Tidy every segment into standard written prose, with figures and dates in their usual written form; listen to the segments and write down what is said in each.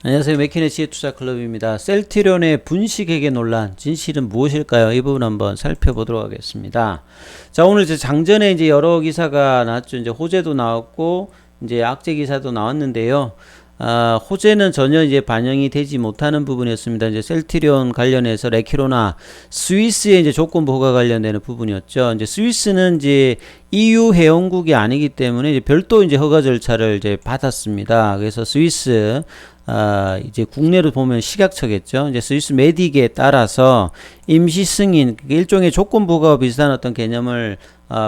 안녕하세요. 맥키네 지혜투자클럽입니다. 셀트리온의 분식회계 논란, 진실은 무엇일까요? 이 부분 한번 살펴보도록 하겠습니다. 자, 오늘 이제 장전에 이제 여러 기사가 나왔죠. 이제 호재도 나왔고, 이제 악재 기사도 나왔는데요. 호재는 전혀 이제 반영이 되지 못하는 부분이었습니다. 이제 셀트리온 관련해서 레키로나 스위스의 이제 조건부가 관련되는 부분이었죠. 이제 스위스는 이제 EU 회원국이 아니기 때문에 이제 별도 이제 허가 절차를 이제 받았습니다. 그래서 스위스 이제 국내로 보면 식약처겠죠. 이제 스위스 메딕에 따라서 임시 승인, 일종의 조건부가 비슷한 어떤 개념을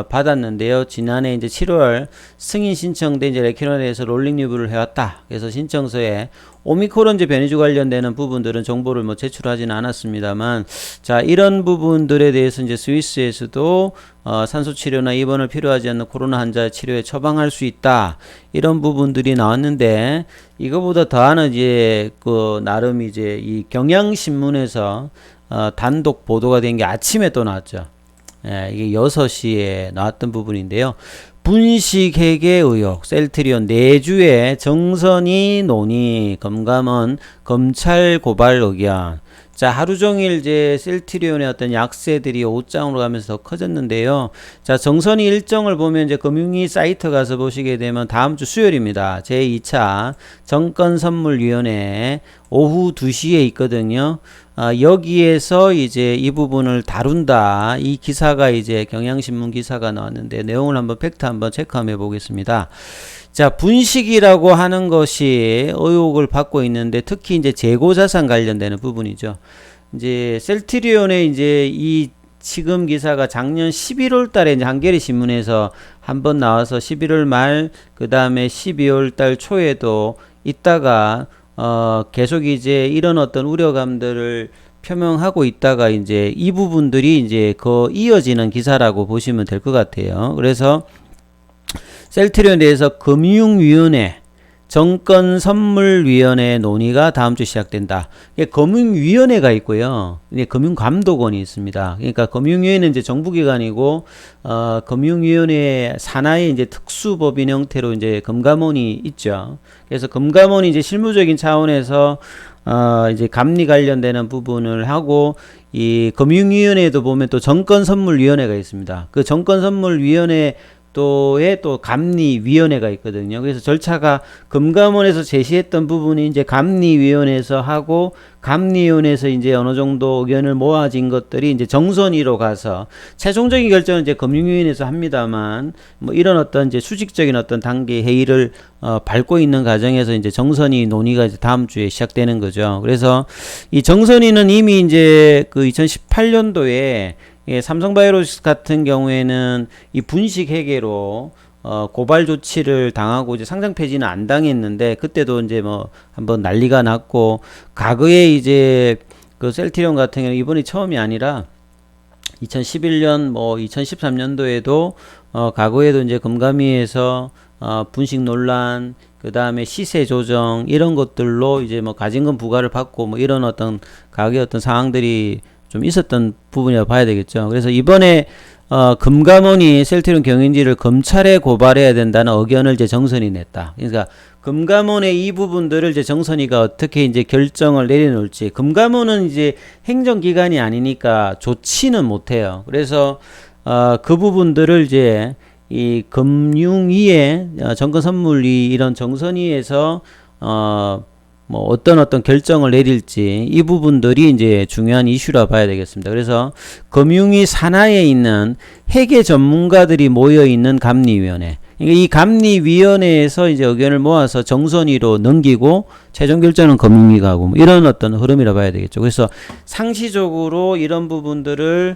받았는데요. 지난해 이제 7월 승인 신청돼 이제 레키론에서 롤링 리뷰를 해왔다. 그래서 신청서에 오미크론 변이주 관련되는 부분들은 정보를 뭐 제출하지는 않았습니다만, 자, 이런 부분들에 대해서 이제 스위스에서도 산소 치료나 입원을 필요하지 않는 코로나 환자 치료에 처방할 수 있다. 이런 부분들이 나왔는데, 이거보다 더하는 이제 나름 이제 이 경향신문에서 단독 보도가 된 게 아침에 또 나왔죠. 예, 이게 6시에 나왔던 부분인데요. 분식회계 의혹, 셀트리온 내주의 정선이 논의, 검감원 검찰 고발 의견. 자, 하루 종일 이제 셀트리온의 어떤 약세들이 옷장으로 가면서 더 커졌는데요. 자, 정선이 일정을 보면 이제 금융위 사이트 가서 보시게 되면 다음 주 수요일입니다. 제2차 정권선물위원회 오후 2시에 있거든요. 여기에서 이제 이 부분을 다룬다. 이 기사가 이제 경향신문 기사가 나왔는데 내용을 한번 팩트 한번 체크해 보겠습니다. 자, 분식이라고 하는 것이 의혹을 받고 있는데 특히 이제 재고자산 관련되는 부분이죠. 이제 셀트리온의 이제 이 지금 기사가 작년 11월 달에 이제 한겨레 신문에서 한번 나와서 11월 말, 그 다음에 12월 달 초에도 있다가 계속 이제 이런 어떤 우려감들을 표명하고 있다가 이제 이 부분들이 이제 이어지는 기사라고 보시면 될 것 같아요. 그래서 셀트리온에 대해서 금융위원회, 정권선물위원회 논의가 다음 주 시작된다. 금융위원회가 있고요. 금융감독원이 있습니다. 그러니까 금융위원회는 이제 정부기관이고, 금융위원회 산하의 이제 특수법인 형태로 이제 금감원이 있죠. 그래서 금감원이 이제 실무적인 차원에서 이제 감리 관련되는 부분을 하고, 이 금융위원회에도 보면 또 정권선물위원회가 있습니다. 그 정권선물위원회 또에 또 감리위원회가 있거든요. 그래서 절차가 금감원에서 제시했던 부분이 이제 감리위원회에서 하고, 감리위원회에서 이제 어느 정도 의견을 모아진 것들이 이제 정선위로 가서 최종적인 결정은 이제 금융위원회에서 합니다만, 뭐 이런 어떤 이제 수직적인 어떤 단계 회의를 밟고 있는 과정에서 이제 정선위 논의가 이제 다음 주에 시작되는 거죠. 그래서 이 정선위는 이미 이제 그 2018년도에 삼성바이오로직스 같은 경우에는 이 분식회계로 고발 조치를 당하고 이제 상장 폐지는 안 당했는데, 그때도 이제 뭐 한번 난리가 났고, 과거에 이제 그 셀트리온 같은 경우는 이번이 처음이 아니라 2011년 뭐 2013년도에도 과거에도 이제 금감위에서 분식 논란, 그 다음에 시세 조정 이런 것들로 이제 뭐 가진금 부과를 받고 뭐 이런 어떤 가격의 어떤 상황들이 좀 있었던 부분이라고 봐야 되겠죠. 그래서 이번에 금감원이 셀트리온 경영진을 검찰에 고발해야 된다는 의견을 이제 정선이 냈다. 그러니까 금감원의 이 부분들을 이제 정선이가 어떻게 이제 결정을 내려놓을지, 금감원은 이제 행정기관이 아니니까 좋지는 못해요. 그래서 그 부분들을 이제 이 금융위에 정권선물위 이런 정선위에서 뭐 어떤 결정을 내릴지, 이 부분들이 이제 중요한 이슈라 봐야 되겠습니다. 그래서 금융위 산하에 있는 회계 전문가들이 모여 있는 감리위원회, 그러니까 이 감리위원회에서 이제 의견을 모아서 정선위로 넘기고 최종 결정은 금융위가 하고, 뭐 이런 어떤 흐름이라 봐야 되겠죠. 그래서 상시적으로 이런 부분들을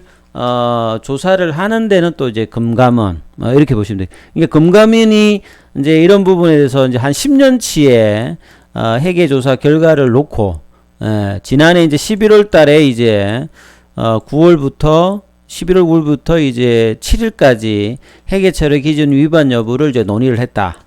조사를 하는 데는 또 이제 금감원, 이렇게 보시면 돼요. 그러니까 금감원이 이제 이런 부분에 대해서 이제 한 10년치의 회계조사 결과를 놓고, 지난해 이제 11월 달에 이제 11월 9일부터 이제 7일까지 회계처리 기준 위반 여부를 이제 논의를 했다.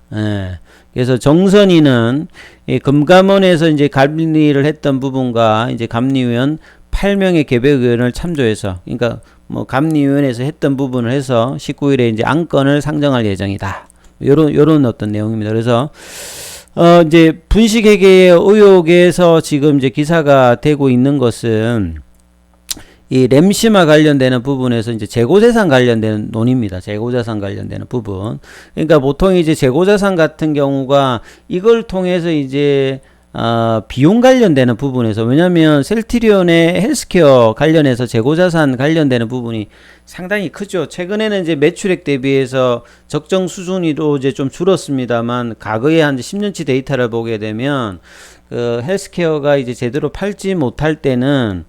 그래서 정선이는 이 금감원에서 이제 감리를 했던 부분과 이제 감리위원 8명의 개별 의원을 참조해서, 그러니까 뭐 감리위원회에서 했던 부분을 해서 19일에 이제 안건을 상정할 예정이다. 요런 어떤 내용입니다. 그래서 이제 분식회계의 의혹에서 지금 이제 기사가 되고 있는 것은 이 램시마 관련되는 부분에서 이제 재고자산 관련되는 논의입니다. 재고자산 관련되는 부분. 그러니까 보통 이제 재고자산 같은 경우가 이걸 통해서 이제 비용 관련되는 부분에서, 왜냐면 셀트리온의 헬스케어 관련해서 재고자산 관련되는 부분이 상당히 크죠. 최근에는 이제 매출액 대비해서 적정 수준으로 이제 좀 줄었습니다만, 과거에 한 10년치 데이터를 보게 되면 그 헬스케어가 이제 제대로 팔지 못할 때는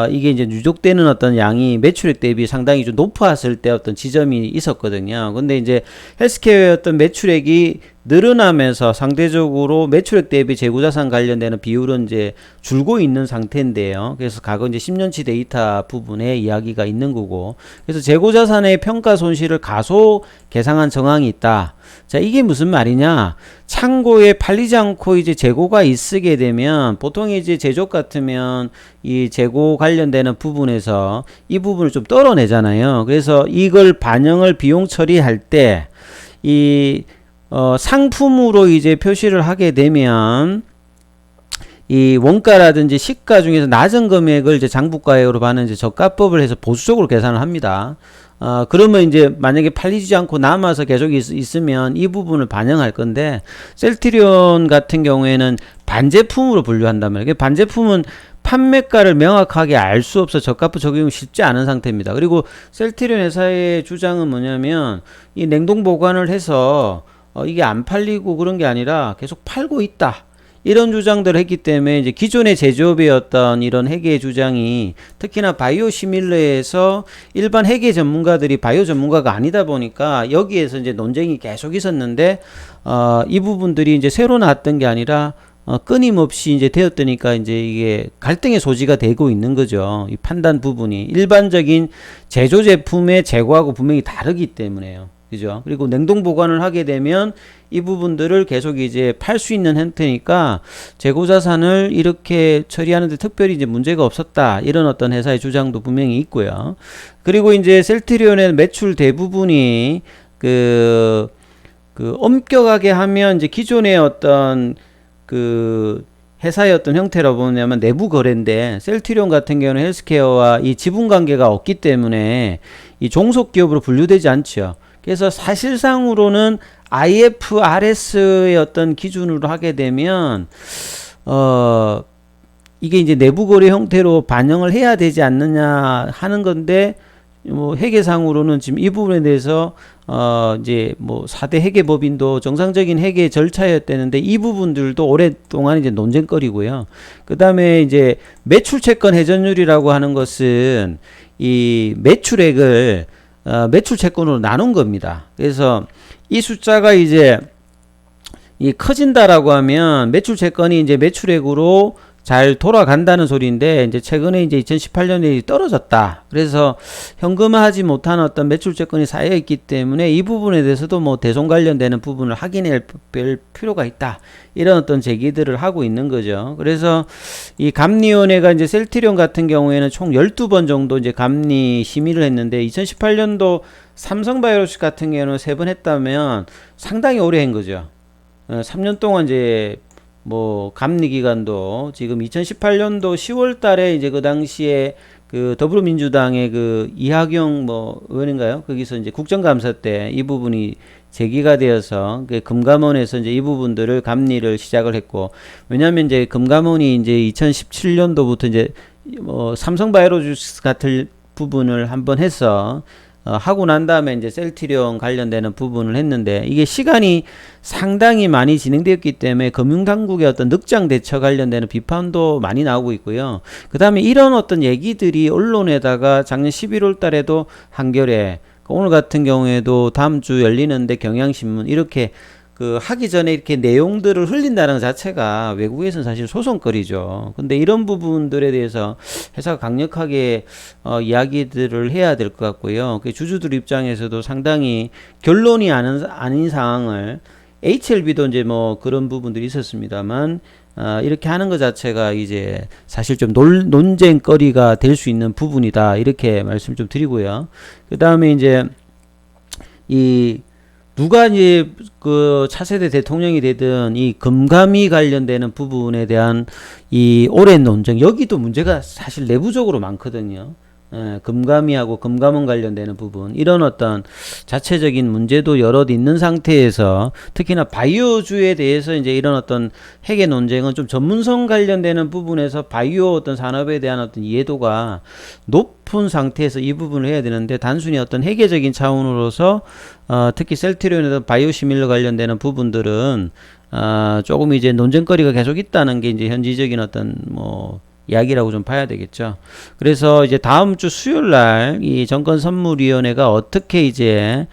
이게 이제 누적되는 어떤 양이 매출액 대비 상당히 좀 높았을 때 어떤 지점이 있었거든요. 근데 이제 헬스케어의 어떤 매출액이 늘어나면서 상대적으로 매출액 대비 재고자산 관련되는 비율은 이제 줄고 있는 상태인데요. 그래서 과거 이제 10년치 데이터 부분에 이야기가 있는 거고, 그래서 재고자산의 평가 손실을 가소 계상한 정황이 있다. 자, 이게 무슨 말이냐? 창고에 팔리지 않고 이제 재고가 있게 되면, 보통 이제 제조업 같으면 이 재고 관련되는 부분에서 이 부분을 좀 떨어내잖아요. 그래서 이걸 반영을 비용 처리할 때 이 상품으로 이제 표시를 하게 되면 이 원가라든지 시가 중에서 낮은 금액을 이제 장부가액으로 받는 이제 저가법을 해서 보수적으로 계산을 합니다. 그러면 이제 만약에 팔리지 않고 남아서 계속 있으면 이 부분을 반영할 건데, 셀트리온 같은 경우에는 반제품으로 분류한단 말이에요. 반제품은 판매가를 명확하게 알 수 없어 저가법 적용이 쉽지 않은 상태입니다. 그리고 셀트리온 회사의 주장은 뭐냐면, 이 냉동 보관을 해서 이게 안 팔리고 그런 게 아니라 계속 팔고 있다, 이런 주장들을 했기 때문에 이제 기존의 제조업의 어떤 이런 회계 주장이, 특히나 바이오 시밀러에서 일반 회계 전문가들이 바이오 전문가가 아니다 보니까 여기에서 이제 논쟁이 계속 있었는데, 이 부분들이 이제 새로 나왔던 게 아니라 끊임없이 이제 되었더니까 이제 이게 갈등의 소지가 되고 있는 거죠. 이 판단 부분이 일반적인 제조 제품의 재고하고 분명히 다르기 때문에요. 그죠? 그리고 냉동 보관을 하게 되면 이 부분들을 계속 이제 팔 수 있는 형태니까 재고자산을 이렇게 처리하는데 특별히 이제 문제가 없었다, 이런 어떤 회사의 주장도 분명히 있고요. 그리고 이제 셀트리온의 매출 대부분이 그 엄격하게 하면 이제 기존의 어떤 그 회사의 어떤 형태라고 보냐면 내부 거래인데, 셀트리온 같은 경우는 헬스케어와 이 지분 관계가 없기 때문에 이 종속 기업으로 분류되지 않죠. 그래서 사실상으로는 IFRS의 어떤 기준으로 하게 되면 이게 이제 내부 거래 형태로 반영을 해야 되지 않느냐 하는 건데, 뭐 회계상으로는 지금 이 부분에 대해서 이제 뭐 4대 회계법인도 정상적인 회계 절차였다는데, 이 부분들도 오랫동안 이제 논쟁거리고요. 그 다음에 이제 매출 채권 회전율이라고 하는 것은 이 매출액을 매출 채권으로 나눈 겁니다. 그래서 이 숫자가 이제 이 커진다라고 하면 매출 채권이 이제 매출액으로 잘 돌아간다는 소리인데, 이제 최근에 이제 2018년에 떨어졌다. 그래서 현금화하지 못한 어떤 매출 채권이 쌓여 있기 때문에 이 부분에 대해서도 뭐 대손 관련되는 부분을 확인해 볼 필요가 있다, 이런 어떤 제기들을 하고 있는 거죠. 그래서 이 감리위원회가 이제 셀트리온 같은 경우에는 총 12번 정도 이제 감리 심의를 했는데, 2018년도 삼성바이오로직 같은 경우는 3번 했다면 상당히 오래 한 거죠. 3년 동안 이제 뭐 감리 기간도 지금 2018년도 10월 달에 이제 그 당시에 그 더불어민주당의 그 이학용 뭐 의원인가요? 거기서 이제 국정감사 때 이 부분이 제기가 되어서 그 금감원에서 이제 이 부분들을 감리를 시작을 했고, 왜냐하면 이제 금감원이 이제 2017년도부터 이제 뭐 삼성바이오로직스 같은 부분을 한번 해서 하고 난 다음에 이제 셀트리온 관련되는 부분을 했는데, 이게 시간이 상당히 많이 진행되었기 때문에 금융당국의 어떤 늑장 대처 관련되는 비판도 많이 나오고 있고요. 그 다음에 이런 어떤 얘기들이 언론에다가 작년 11월 달에도 한겨레, 오늘 같은 경우에도 다음 주 열리는데 경향신문, 이렇게 그 하기 전에 이렇게 내용들을 흘린다는 것 자체가 외국에서는 사실 소송거리죠. 근데 이런 부분들에 대해서 회사가 강력하게 이야기들을 해야 될 것 같고요. 그 주주들 입장에서도 상당히 결론이 아닌 상황을, HLB도 이제 뭐 그런 부분들이 있었습니다만 이렇게 하는 것 자체가 이제 사실 좀 논쟁거리가 될 수 있는 부분이다, 이렇게 말씀 좀 드리고요. 그 다음에 이제 이 누가 이제 그 차세대 대통령이 되든 이 금감위 관련되는 부분에 대한 이 오랜 논쟁, 여기도 문제가 사실 내부적으로 많거든요. 예, 금감위하고 금감원 관련되는 부분, 이런 어떤 자체적인 문제도 여럿 있는 상태에서 특히나 바이오주에 대해서 이제 이런 어떤 핵의 논쟁은 좀 전문성 관련되는 부분에서 바이오 어떤 산업에 대한 어떤 이해도가 높은 상태에서 이 부분을 해야 되는데, 단순히 어떤 회계적인 차원으로서 특히 셀트리온이나 바이오시밀러 관련되는 부분들은 조금 이제 논쟁거리가 계속 있다는 게 이제 현지적인 어떤 뭐 이야기라고 좀 봐야 되겠죠. 그래서 이제 다음 주 수요일 날 이 정권선물위원회가 어떻게 이제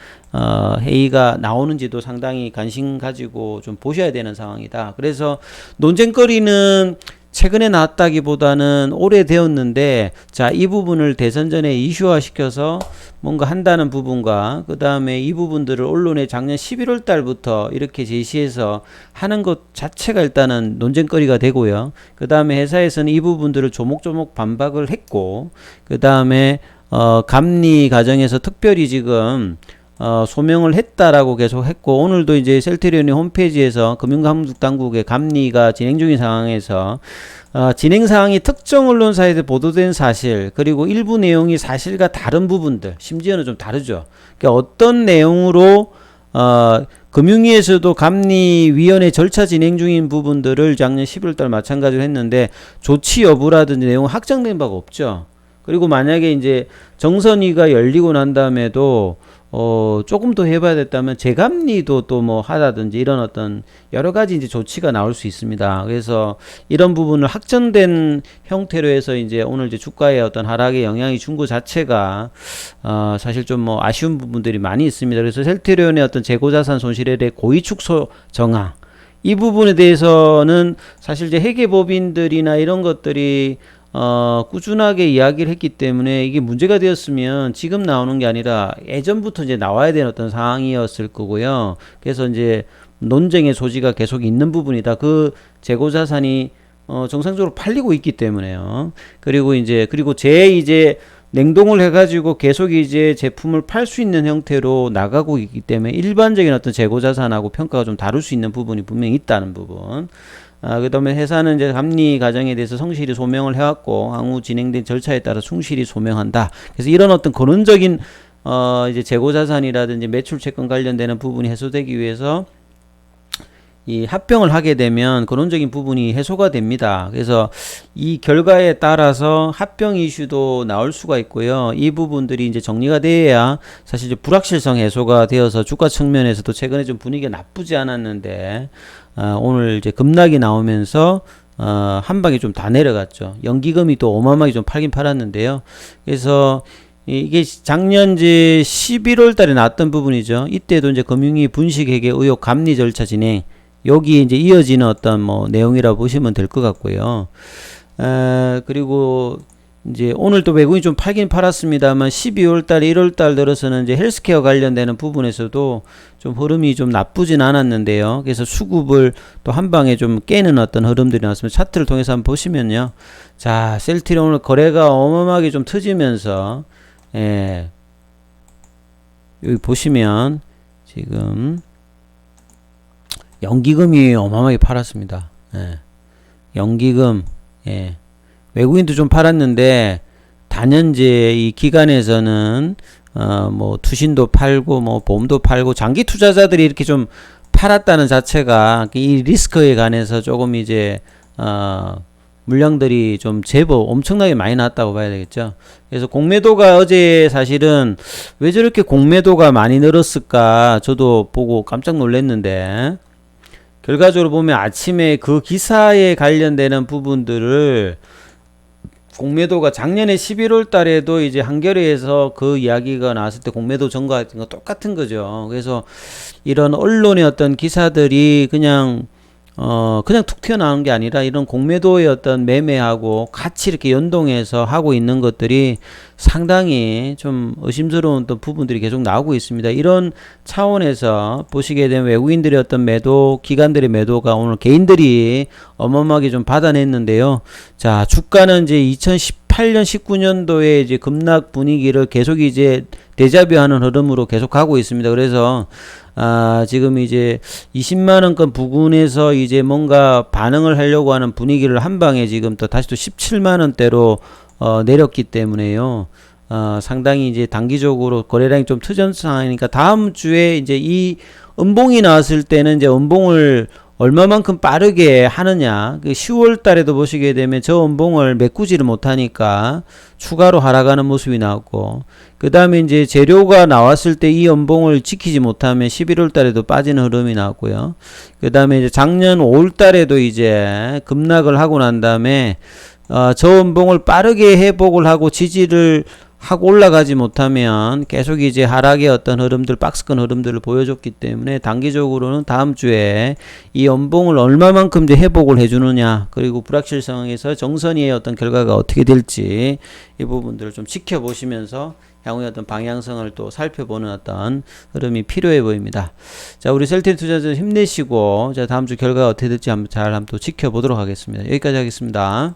회의가 나오는지도 상당히 관심 가지고 좀 보셔야 되는 상황이다. 그래서 논쟁거리는 최근에 나왔다기보다는 오래되었는데, 자, 이 부분을 대선 전에 이슈화 시켜서 뭔가 한다는 부분과, 그 다음에 이 부분들을 언론에 작년 11월 달부터 이렇게 제시해서 하는 것 자체가 일단은 논쟁거리가 되고요. 그 다음에 회사에서는 이 부분들을 조목조목 반박을 했고, 그 다음에 감리 과정에서 특별히 지금 소명을 했다라고 계속 했고, 오늘도 이제 셀트리온의 홈페이지에서 금융감독당국의 감리가 진행 중인 상황에서 진행 사항이 특정 언론사에서 보도된 사실, 그리고 일부 내용이 사실과 다른 부분들, 심지어는 좀 다르죠. 그러니까 어떤 내용으로 금융위에서도 감리위원회 절차 진행 중인 부분들을 작년 11월달 마찬가지로 했는데 조치 여부라든지 내용은 확정된 바가 없죠. 그리고 만약에 이제 정선위가 열리고 난 다음에도 조금 더 해봐야 됐다면 재감리도 또 뭐 하다든지 이런 어떤 여러 가지 이제 조치가 나올 수 있습니다. 그래서 이런 부분을 확정된 형태로 해서 이제 오늘 이제 주가의 어떤 하락에 영향이 준 것 자체가 사실 좀 뭐 아쉬운 부분들이 많이 있습니다. 그래서 셀트리온의 어떤 재고자산 손실에 대해 고의축소 정황, 이 부분에 대해서는 사실 이제 회계법인들이나 이런 것들이 꾸준하게 이야기를 했기 때문에 이게 문제가 되었으면 지금 나오는 게 아니라 예전부터 이제 나와야 되는 어떤 상황이었을 거고요. 그래서 이제 논쟁의 소지가 계속 있는 부분이다. 그 재고자산이 정상적으로 팔리고 있기 때문에요. 그리고 이제 이제 냉동을 해가지고 계속 이제 제품을 팔 수 있는 형태로 나가고 있기 때문에 일반적인 어떤 재고자산하고 평가가 좀 다를 수 있는 부분이 분명히 있다는 부분. 그 다음에 회사는 이제 감리 과정에 대해서 성실히 소명을 해왔고 향후 진행된 절차에 따라 충실히 소명한다. 그래서 이런 어떤 근원적인 이제 재고자산이라든지 매출채권 관련되는 부분이 해소되기 위해서 이 합병을 하게 되면 근원적인 부분이 해소가 됩니다. 그래서 이 결과에 따라서 합병 이슈도 나올 수가 있고요. 이 부분들이 이제 정리가 돼야 사실 이제 불확실성 해소가 되어서 주가 측면에서도 최근에 좀 분위기가 나쁘지 않았는데 오늘 이제 급락이 나오면서 한 방에 좀 다 내려갔죠. 연기금이 또 어마어마하게 좀 팔긴 팔았는데요. 그래서 이게 작년 이제 11월 달에 나왔던 부분이죠. 이때도 이제 금융위 분식회계 의혹 감리 절차 진행, 여기 이제 이어지는 어떤 뭐 내용이라고 보시면 될 것 같고요. 그리고 이제 오늘 또 외국인이 좀 팔긴 팔았습니다만 12월 달, 1월 달 들어서는 이제 헬스케어 관련되는 부분에서도 좀 흐름이 좀 나쁘진 않았는데요. 그래서 수급을 또 한 방에 좀 깨는 어떤 흐름들이 나왔습니다. 차트를 통해서 한번 보시면요. 자, 셀트리온 오늘 거래가 어마어마하게 좀 터지면서, 여기 보시면 지금 연기금이 어마어마하게 팔았습니다. 연기금, 외국인도 좀 팔았는데 단연제 이 기간에서는 뭐 투신도 팔고 뭐 보험도 팔고 장기 투자자들이 이렇게 좀 팔았다는 자체가 이 리스크에 관해서 조금 이제 물량들이 좀 제법 엄청나게 많이 나왔다고 봐야 되겠죠. 그래서 공매도가 어제 사실은 왜 저렇게 공매도가 많이 늘었을까 저도 보고 깜짝 놀랐는데, 결과적으로 보면 아침에 그 기사에 관련되는 부분들을 공매도가 작년에 11월 달에도 이제 한겨레에서 그 이야기가 나왔을 때 공매도 전과 같은 거 똑같은 거죠. 그래서 이런 언론의 어떤 기사들이 그냥 툭 튀어나오는 게 아니라 이런 공매도의 어떤 매매하고 같이 이렇게 연동해서 하고 있는 것들이 상당히 좀 의심스러운 또 부분들이 계속 나오고 있습니다. 이런 차원에서 보시게 되면 외국인들의 어떤 매도, 기관들의 매도가 오늘 개인들이 어마어마하게 좀 받아냈는데요. 자, 주가는 이제 2018 18년, 19년도에 이제 급락 분위기를 계속 이제 데자뷰하는 흐름으로 계속 가고 있습니다. 그래서 지금 이제 20만 원권 부근에서 이제 뭔가 반응을 하려고 하는 분위기를 한 방에 지금 또 다시 또 17만 원대로 내렸기 때문에요. 상당히 이제 단기적으로 거래량이 좀 트전 상황이니까 다음 주에 이제 이 음봉이 나왔을 때는 이제 음봉을 얼마만큼 빠르게 하느냐. 그 10월 달에도 보시게 되면 저 음봉을 메꾸지를 못하니까 추가로 하락하는 모습이 나왔고, 그 다음에 이제 재료가 나왔을 때 이 음봉을 지키지 못하면 11월 달에도 빠지는 흐름이 나왔고요. 그 다음에 이제 작년 5월 달에도 이제 급락을 하고 난 다음에 저 음봉을 빠르게 회복을 하고 지지를 하고 올라가지 못하면 계속 이제 하락의 어떤 흐름들, 박스권 흐름들을 보여줬기 때문에 단기적으로는 다음 주에 이 연봉을 얼마만큼 이제 회복을 해주느냐, 그리고 불확실성에서 정선이의 어떤 결과가 어떻게 될지 이 부분들을 좀 지켜보시면서 향후의 어떤 방향성을 또 살펴보는 어떤 흐름이 필요해 보입니다. 자, 우리 셀트리 투자자 힘내시고, 자, 다음 주 결과가 어떻게 될지 한번 또 지켜보도록 하겠습니다. 여기까지 하겠습니다.